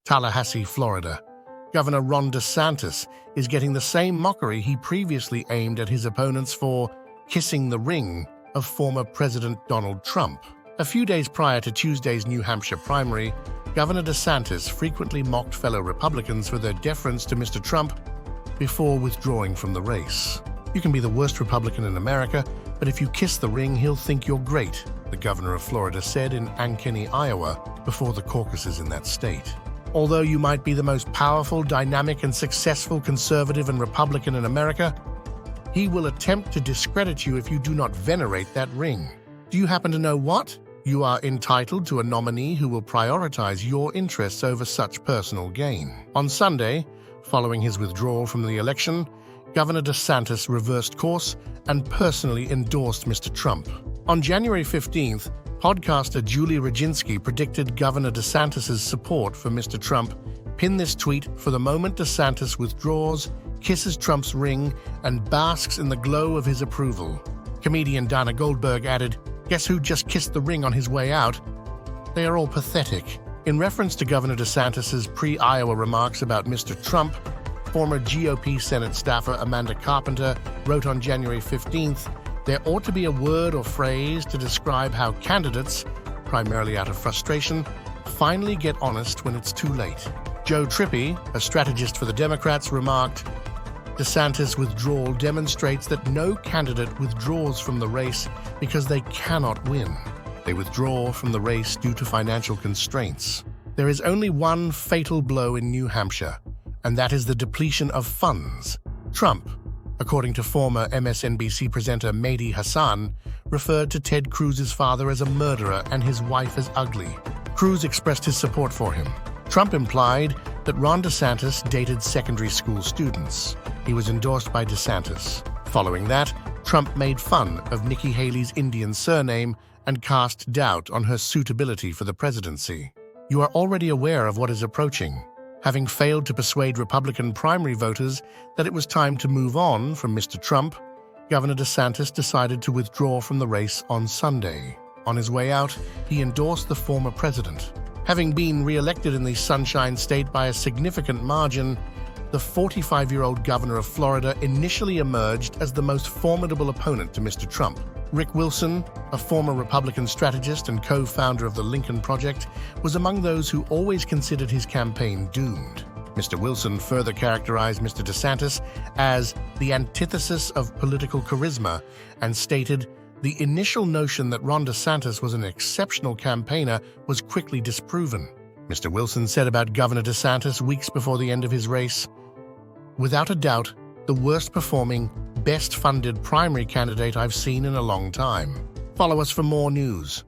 Tallahassee, Florida. Governor Ron DeSantis is getting the same mockery he previously aimed at his opponents for kissing the ring of former President Donald Trump. A few days prior to Tuesday's New Hampshire primary, Governor DeSantis frequently mocked fellow Republicans for their deference to Mr. Trump before withdrawing from the race. "You can be the worst Republican in America, but if you kiss the ring, he'll think you're great," the governor of Florida said in Ankeny, Iowa, before the caucuses in that state. "Although you might be the most powerful, dynamic, and successful conservative and Republican in America, he will attempt to discredit you if you do not venerate that ring. Do you happen to know what? You are entitled to a nominee who will prioritize your interests over such personal gain." On Sunday, following his withdrawal from the election, Governor DeSantis reversed course and personally endorsed Mr. Trump. On January 15th, podcaster Julie Reginski predicted Governor DeSantis' support for Mr. Trump. Pin this tweet: "For the moment DeSantis withdraws, kisses Trump's ring, and basks in the glow of his approval." Comedian Dana Goldberg added, "Guess who just kissed the ring on his way out? They are all pathetic." In reference to Governor DeSantis' pre-Iowa remarks about Mr. Trump, former GOP Senate staffer Amanda Carpenter wrote on January 15th, "There ought to be a word or phrase to describe how candidates, primarily out of frustration, finally get honest when it's too late." Joe Trippi, a strategist for the Democrats, remarked, "DeSantis' withdrawal demonstrates that no candidate withdraws from the race because they cannot win. They withdraw from the race due to financial constraints. There is only one fatal blow in New Hampshire, and that is the depletion of funds." Trump, according to former MSNBC presenter Mehdi Hasan, referred to Ted Cruz's father as a murderer and his wife as ugly. Cruz expressed his support for him. Trump implied that Ron DeSantis dated secondary school students. He was endorsed by DeSantis. Following that, Trump made fun of Nikki Haley's Indian surname and cast doubt on her suitability for the presidency. "You are already aware of what is approaching." Having failed to persuade Republican primary voters that it was time to move on from Mr. Trump, Governor DeSantis decided to withdraw from the race on Sunday. On his way out, he endorsed the former president. Having been re-elected in the Sunshine State by a significant margin, the 45-year-old governor of Florida initially emerged as the most formidable opponent to Mr. Trump. Rick Wilson, a former Republican strategist and co-founder of the Lincoln Project, was among those who always considered his campaign doomed. Mr. Wilson further characterized Mr. DeSantis as the antithesis of political charisma and stated, "The initial notion that Ron DeSantis was an exceptional campaigner was quickly disproven." Mr. Wilson said about Governor DeSantis weeks before the end of his race, "Without a doubt, the worst-performing, best-funded primary candidate I've seen in a long time." Follow us for more news.